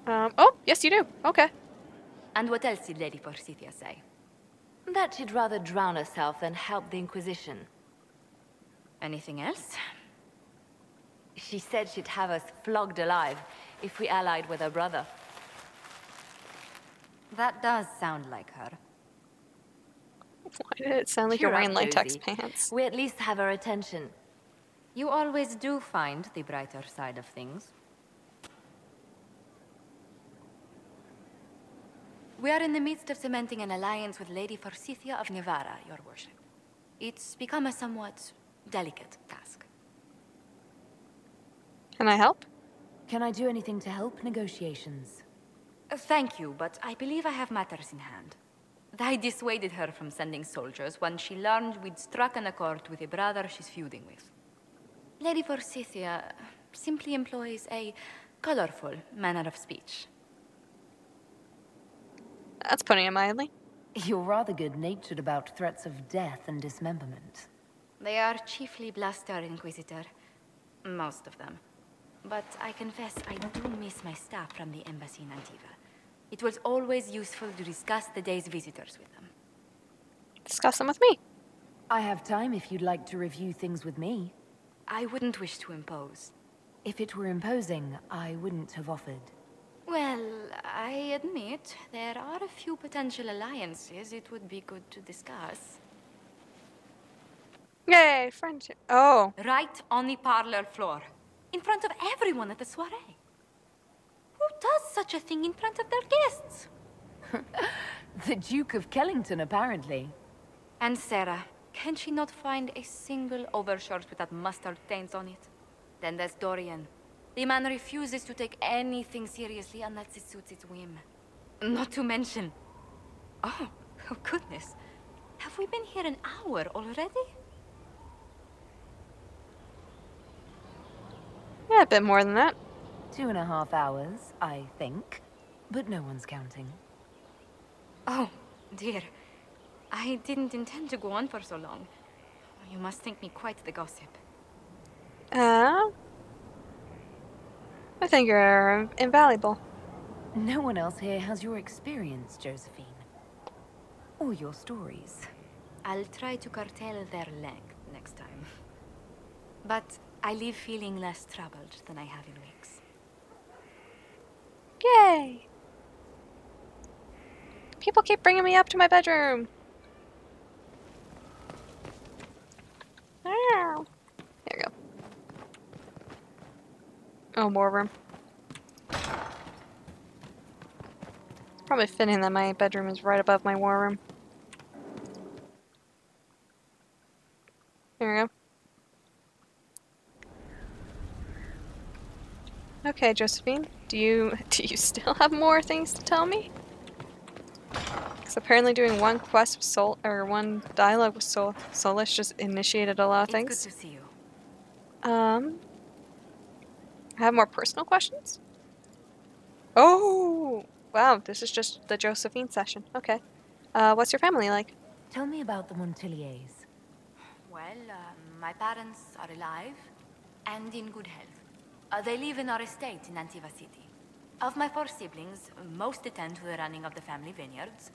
Oh, yes you do. Okay. And what else did Lady Forsythia say? That she'd rather drown herself than help the Inquisition. Anything else? She said she'd have us flogged alive if we allied with her brother. That does sound like her. Why did it sound like Cheer you're wearing up, latex Josie. pants? We at least have her attention. You always do find the brighter side of things. We are in the midst of cementing an alliance with Lady Forsythia of Navarra, your worship. It's become a somewhat delicate task. Can I help? Can I do anything to help negotiations? Thank you, but I believe I have matters in hand. I dissuaded her from sending soldiers when she learned we'd struck an accord with a brother she's feuding with. Lady Forsythia simply employs a colorful manner of speech. That's putting it mildly. You're rather good-natured about threats of death and dismemberment. They are chiefly bluster, Inquisitor. Most of them. But I confess I do miss my staff from the embassy in Antiva. It was always useful to discuss the day's visitors with them. Discuss them with me. I have time if you'd like to review things with me. I wouldn't wish to impose. If it were imposing, I wouldn't have offered. Well, I admit there are a few potential alliances it would be good to discuss. Yay, friendship. Oh. Right on the parlor floor. In front of everyone at the soiree. Who does such a thing in front of their guests? The Duke of Kellington, apparently. And Sarah, can she not find a single overshirt without mustard stains on it? Then there's Dorian. The man refuses to take anything seriously unless it suits its whim. Not to mention... Oh goodness. Have we been here an hour already? Yeah, a bit more than that. 2.5 hours, I think. But no one's counting. Oh, dear. I didn't intend to go on for so long. You must think me quite the gossip. I think you're invaluable. No one else here has your experience, Josephine. Or your stories. I'll try to curtail their length next time. But I leave feeling less troubled than I have in weeks. Yay! People keep bringing me up to my bedroom. Ow. There we go. Oh, more room. It's probably fitting that my bedroom is right above my war room. There we go. Okay, Josephine, do you still have more things to tell me? Because apparently doing one quest with one dialogue with Solus just initiated a lot of things. It's good to see you. I have more personal questions? Oh! Wow, this is just the Josephine session. Okay. What's your family like? Tell me about the Montiliers. Well, my parents are alive and in good health. They live in our estate in Antiva City. Of my 4 siblings, most attend to the running of the family vineyards.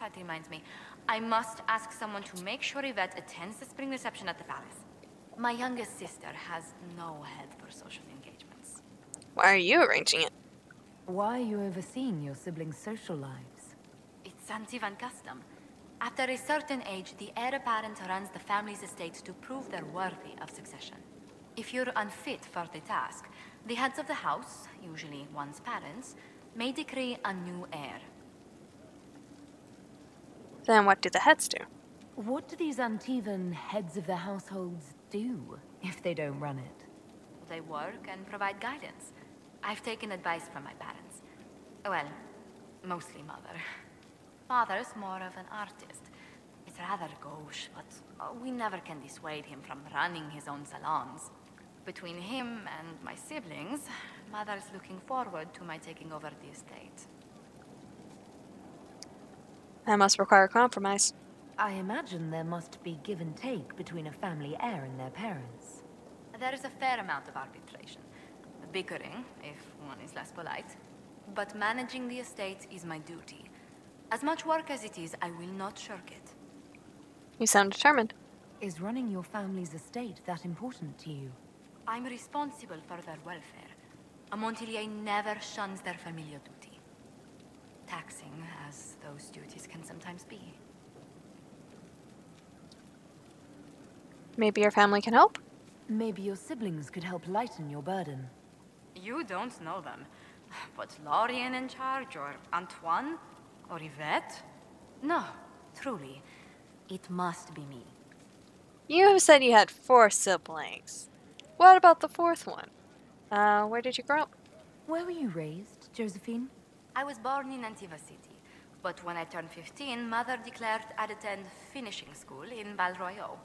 That reminds me, I must ask someone to make sure Yvette attends the spring reception at the palace. My youngest sister has no head for social engagements. Why are you arranging it? Why are you overseeing your siblings' social lives? It's Antivan custom. After a certain age, the heir apparent runs the family's estate to prove they're worthy of succession. If you're unfit for the task, the heads of the house, usually one's parents, may decree a new heir. Then what do the heads do? What do these Antivan heads of the households do if they don't run it? They work and provide guidance. I've taken advice from my parents. Well, mostly mother. Father's more of an artist. It's rather gauche, but we never can dissuade him from running his own salons. Between him and my siblings, mother's looking forward to my taking over the estate. That must require compromise. I imagine there must be give and take between a family heir and their parents. There is a fair amount of arbitration. Bickering, if one is less polite. but managing the estate is my duty. As much work as it is, I will not shirk it. You sound determined. Is running your family's estate that important to you? I'm responsible for their welfare. A Montilier never shuns their familial duty. Taxing as those duties can sometimes be. Maybe your family can help? Maybe your siblings could help lighten your burden. You don't know them. But Lorien in charge, or Antoine, or Yvette? No, truly. It must be me. You said you had 4 siblings. What about the 4th one? Where did you grow up? Where were you raised, Josephine? I was born in Antiva City, but when I turned 15, Mother declared I'd attend finishing school in Val Royaux.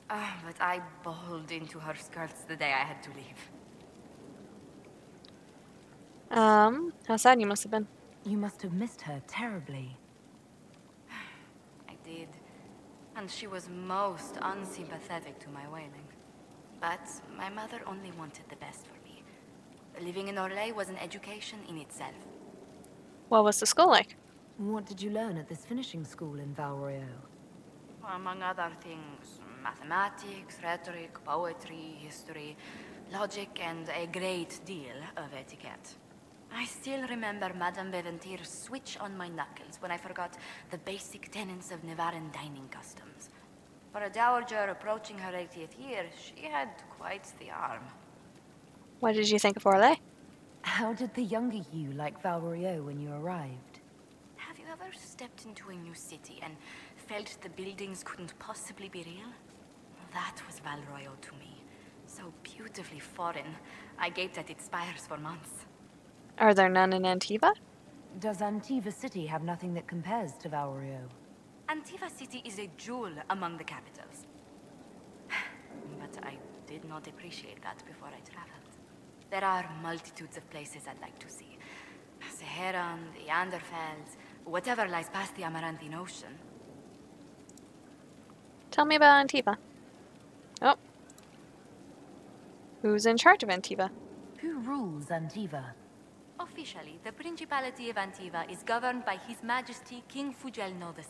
But I bawled into her skirts the day I had to leave. How sad you must have been. You must have missed her terribly. I did. And she was most unsympathetic to my wailing. But my mother only wanted the best for me. Living in Orlais was an education in itself. What was the school like? What did you learn at this finishing school in Val Royaux? Among other things, mathematics, rhetoric, poetry, history, logic, and a great deal of etiquette. I still remember Madame Beventir's switch on my knuckles when I forgot the basic tenets of Nevaran dining customs. For a dowager approaching her 80th year, she had quite the arm. What did you think of Orlais? How did the younger you like Val Royaux when you arrived? Have you ever stepped into a new city and felt the buildings couldn't possibly be real? That was Val Royaux to me. So beautifully foreign, I gaped at its spires for months. Are there none in Antiva? Does Antiva City have nothing that compares to Val Royaux? Antiva City is a jewel among the capitals. But I did not appreciate that before I traveled. There are multitudes of places I'd like to see. Saharan, the Anderfels, whatever lies past the Amaranthine Ocean. Tell me about Antiva. Oh. Who's in charge of Antiva? Who rules Antiva? Officially, the Principality of Antiva is governed by His Majesty King Fugelno II.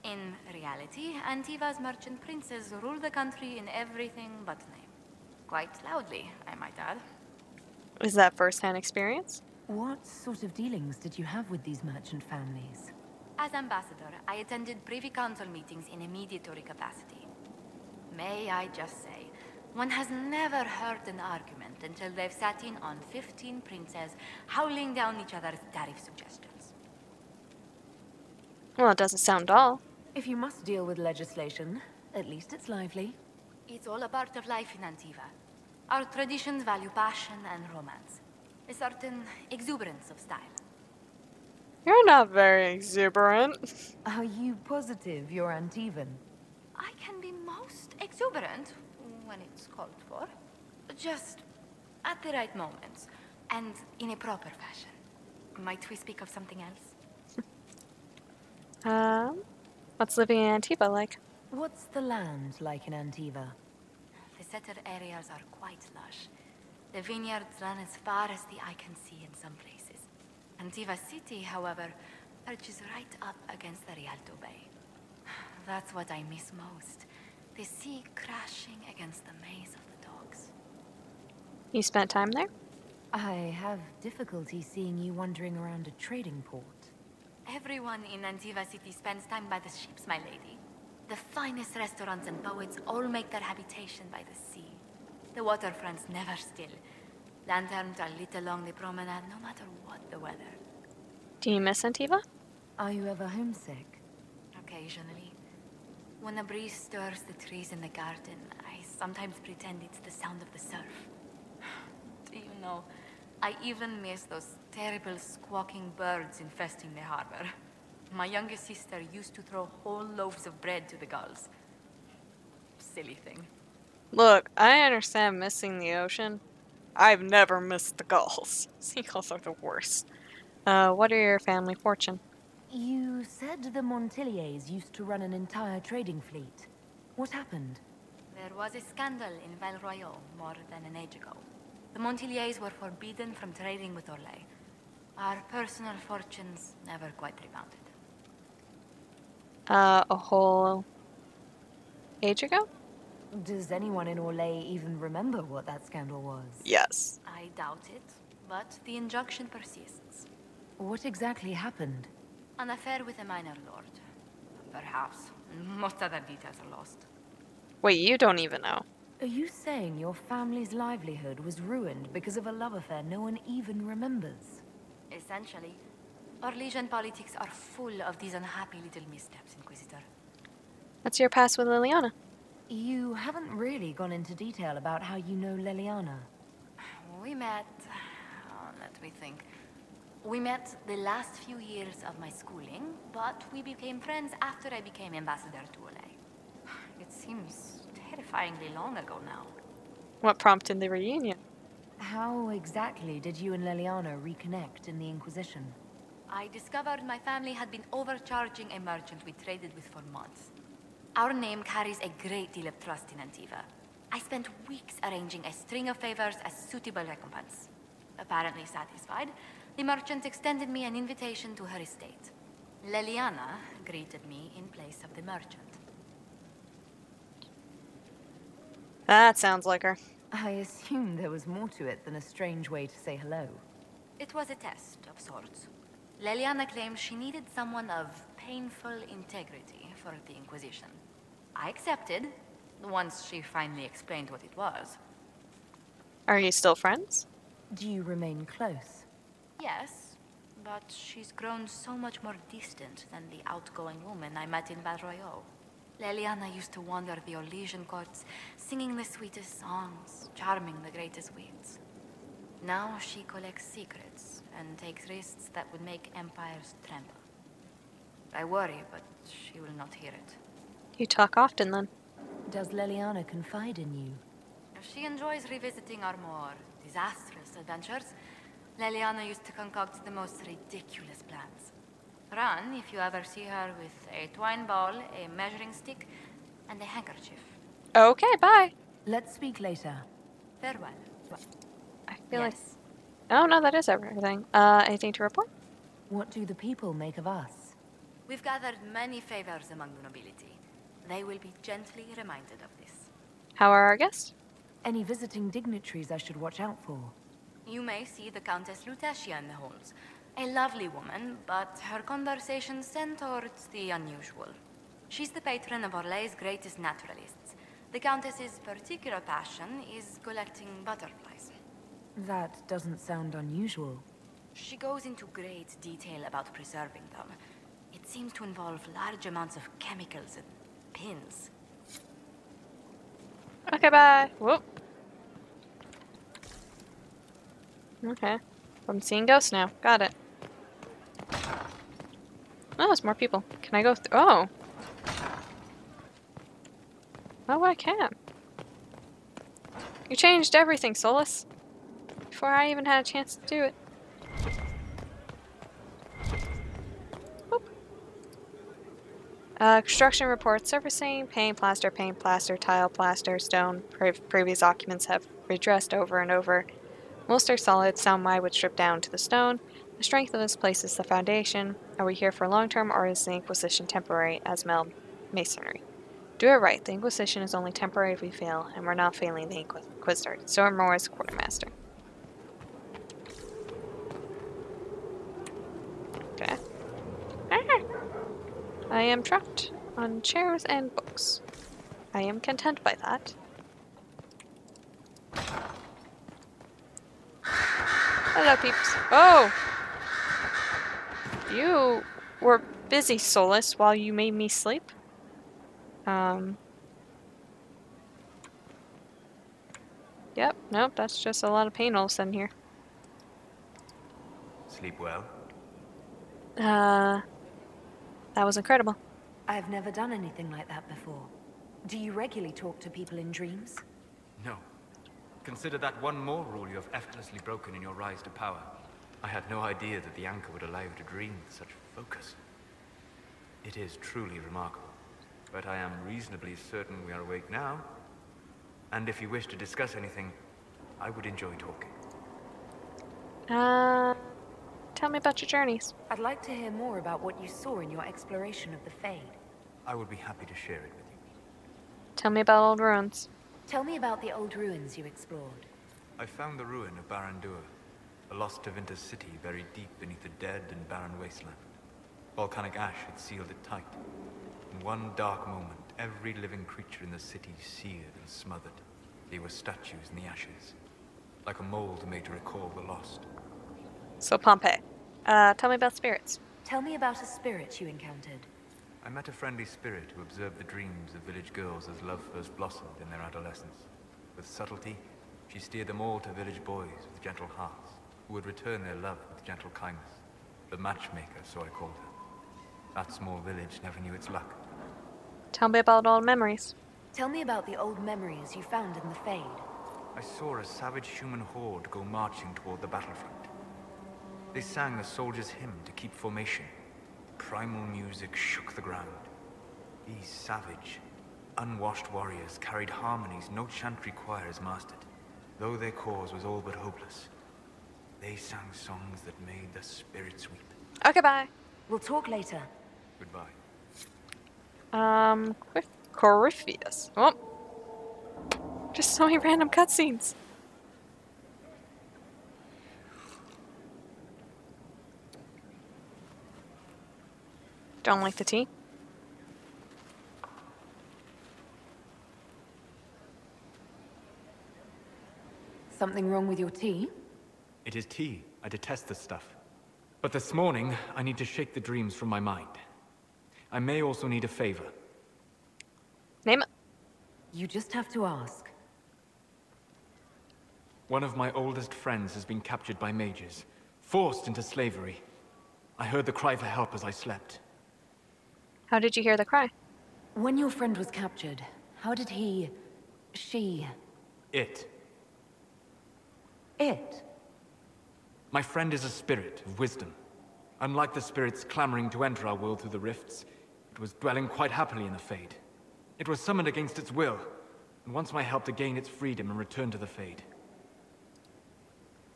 In reality, Antiva's merchant princes rule the country in everything but name. Quite loudly, I might add. Is that first-hand experience? What sort of dealings did you have with these merchant families? As ambassador, I attended Privy Council meetings in a mediatory capacity. May I just say, one has never heard an argument until they've sat in on 15 princes howling down each other's tariff suggestions. Well, it doesn't sound dull. If you must deal with legislation, at least it's lively. It's all a part of life in Antiva. Our traditions value passion and romance. A certain exuberance of style. You're not very exuberant. Are you positive you're Antivan? I can be most exuberant when it's called for. Just at the right moments, and in a proper fashion. Might we speak of something else? What's living in Antiva like? What's the land like in Antiva? The settled areas are quite lush. The vineyards run as far as the eye can see in some places. Antiva City, however, perches right up against the Rialto Bay. That's what I miss most. The sea crashing against the maze of the docks. You spent time there? I have difficulty seeing you wandering around a trading port. Everyone in Antiva City spends time by the ships, my lady. The finest restaurants and poets all make their habitation by the sea. The waterfront's never still. Lanterns are lit along the promenade no matter what the weather. Do you miss Antiva? Are you ever homesick? Occasionally. When a breeze stirs the trees in the garden, I sometimes pretend it's the sound of the surf. Do you know, I even miss those terrible squawking birds infesting the harbor. My youngest sister used to throw whole loaves of bread to the gulls. Silly thing. Look, I understand missing the ocean. I've never missed the gulls. Seagulls are the worst. What are your family fortune? You said the Montiliers used to run an entire trading fleet. What happened? There was a scandal in Val Royaux more than an age ago. The Montiliers were forbidden from trading with Orlais. Our personal fortunes never quite rebounded. A whole age ago? Does anyone in Orlais even remember what that scandal was? Yes. I doubt it, but the injunction persists. What exactly happened? An affair with a minor lord. Perhaps. Most other details are lost. Wait, you don't even know. Are you saying your family's livelihood was ruined because of a love affair no one even remembers? Essentially, Orlesian politics are full of these unhappy little missteps, Inquisitor. What's your past with Liliana? You haven't really gone into detail about how you know Liliana. We met... let me think. We met the last few years of my schooling, but we became friends after I became ambassador to Orlais. It seems terrifyingly long ago now. What prompted the reunion? How exactly did you and Liliana reconnect in the Inquisition? I discovered my family had been overcharging a merchant we traded with for months. Our name carries a great deal of trust in Antiva. I spent weeks arranging a string of favors as suitable recompense. Apparently satisfied, the merchant extended me an invitation to her estate. Liliana greeted me in place of the merchant. That sounds like her. I assume there was more to it than a strange way to say hello. It was a test of sorts. Liliana claimed she needed someone of painful integrity for the Inquisition. I accepted, once she finally explained what it was. Are you still friends? Do you remain close? Yes, but she's grown so much more distant than the outgoing woman I met in Valroyo. Liliana used to wander the Orlesian courts, singing the sweetest songs, charming the greatest wits. Now she collects secrets and takes risks that would make empires tremble. I worry, but she will not hear it. You talk often then. Does Liliana confide in you? She enjoys revisiting our more disastrous adventures. Liliana used to concoct the most ridiculous plans. Run if you ever see her with a twine ball, a measuring stick, and a handkerchief. Okay, bye. Let's speak later. Farewell. I feel like... Yes. Oh, no, that is everything. Anything to report? What do the people make of us? We've gathered many favors among the nobility. They will be gently reminded of this. How are our guests? Any visiting dignitaries I should watch out for? You may see the Countess Lutetia in the halls. A lovely woman, but her conversations tend towards the unusual. She's the patron of Orlais's greatest naturalists. The Countess's particular passion is collecting butterflies. That doesn't sound unusual. She goes into great detail about preserving them. It seems to involve large amounts of chemicals and pins. Okay, bye. Whoop. Okay. I'm seeing ghosts now. Got it. Oh, there's more people. Can I go through? Oh. Oh, I can. You changed everything, Solus. Before I even had a chance to do it. Whoop. Construction report. Surfacing. Paint, plaster, tile, plaster, stone. Previous occupants have redressed over and over. Most are solid, some I would strip down to the stone. The strength of this place is the foundation. Are we here for long term, or is the Inquisition temporary as masonry? Do it right. The Inquisition is only temporary if we fail, and we're not failing the Inquisitor. Stormore is quartermaster. Okay. I am trapped on chairs and books. I am content by that. Hello, peeps. Oh! You were busy, Solus, while you made me sleep. Yep, nope, that's just a lot of pain all of a sudden here. Sleep well? That was incredible. I've never done anything like that before. Do you regularly talk to people in dreams? No. Consider that one more rule you have effortlessly broken in your rise to power. I had no idea that the anchor would allow you to dream with such focus. It is truly remarkable. But I am reasonably certain we are awake now. And if you wish to discuss anything, I would enjoy talking. Tell me about your journeys. I'd like to hear more about what you saw in your exploration of the Fade. I would be happy to share it with you. Tell me about old ruins. Tell me about the old ruins you explored. I found the ruin of Barandur, a lost Tevinter city buried deep beneath a dead and barren wasteland. Volcanic ash had sealed it tight. In one dark moment, every living creature in the city seared and smothered. They were statues in the ashes, like a mold made to recall the lost. So Pompeii. Tell me about spirits. Tell me about a spirit you encountered. I met a friendly spirit who observed the dreams of village girls as love first blossomed in their adolescence. With subtlety, she steered them all to village boys with gentle hearts, who would return their love with gentle kindness. The matchmaker, so I called her. That small village never knew its luck. Tell me about old memories. Tell me about the old memories you found in the Fade. I saw a savage human horde go marching toward the battlefront. They sang a soldier's hymn to keep formation. Primal music shook the ground. These savage, unwashed warriors carried harmonies no chantry choir has mastered. Though their cause was all but hopeless, they sang songs that made the spirits weep. Okay, bye. We'll talk later. Goodbye. Corypheus. Oh. Just so many random cutscenes. Don't like the tea. Something wrong with your tea? It is tea. I detest this stuff. But this morning, I need to shake the dreams from my mind. I may also need a favor. Name it. You just have to ask. One of my oldest friends has been captured by mages, forced into slavery. I heard the cry for help as I slept. How did you hear the cry? When your friend was captured, how did she... It. My friend is a spirit of wisdom. Unlike the spirits clamoring to enter our world through the rifts, it was dwelling quite happily in the Fade. It was summoned against its will, and wants my help to gain its freedom and return to the Fade.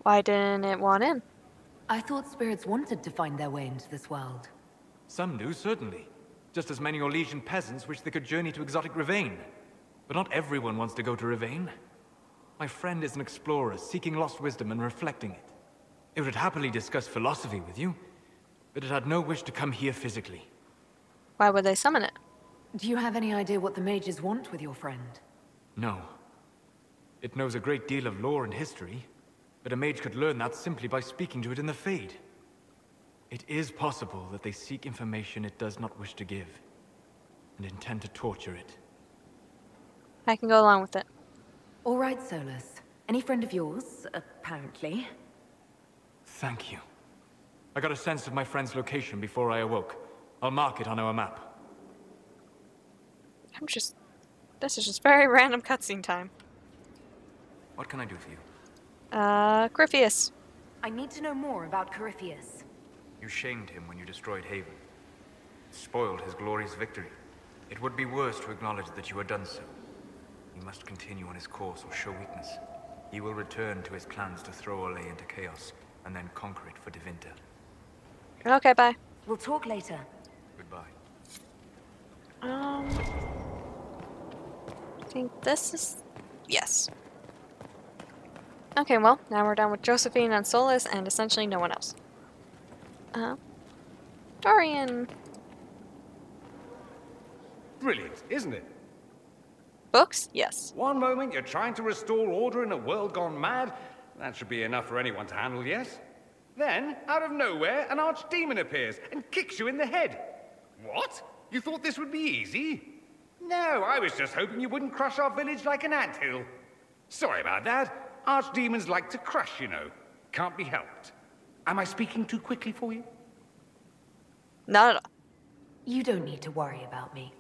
Why didn't it want in? I thought spirits wanted to find their way into this world. Some do, certainly. Just as many Orlesian peasants wish they could journey to exotic Rivain. But not everyone wants to go to Rivain. My friend is an explorer, seeking lost wisdom and reflecting it. It would happily discuss philosophy with you, but it had no wish to come here physically. Why would they summon it? Do you have any idea what the mages want with your friend? No. It knows a great deal of lore and history, but a mage could learn that simply by speaking to it in the Fade. It is possible that they seek information it does not wish to give, and intend to torture it. I can go along with it. All right, Solus. Any friend of yours, apparently. Thank you. I got a sense of my friend's location before I awoke. I'll mark it on our map. This is just very random cutscene time. What can I do for you? Corypheus. I need to know more about Corypheus. You shamed him when you destroyed Haven. Spoiled his glorious victory. It would be worse to acknowledge that you had done so. He must continue on his course or show weakness. He will return to his plans to throw Orlais into chaos, and then conquer it for Tevinter. Okay, bye. We'll talk later. Goodbye. I think this is... Yes. Okay, well, now we're done with Josephine and Solus, and essentially no one else. Dorian. Brilliant, isn't it? Books? Yes. One moment you're trying to restore order in a world gone mad. That should be enough for anyone to handle, yes? Then, out of nowhere, an archdemon appears and kicks you in the head. What? You thought this would be easy? No, I was just hoping you wouldn't crush our village like an anthill. Sorry about that. Archdemons like to crush, you know. Can't be helped. Am I speaking too quickly for you? Not at all. You don't need to worry about me.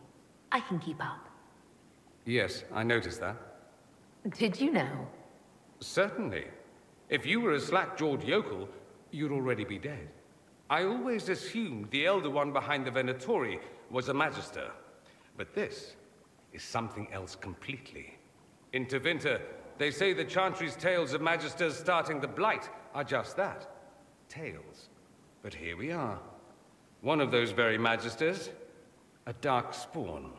I can keep up. Yes, I noticed that. Did you know? Certainly. If you were a slack-jawed yokel, you'd already be dead. I always assumed the Elder One behind the Venatori was a Magister. But this is something else completely. In Tevinter, they say the Chantry's tales of Magisters starting the Blight are just that. Tales. But here we are. One of those very magisters, a dark spawn.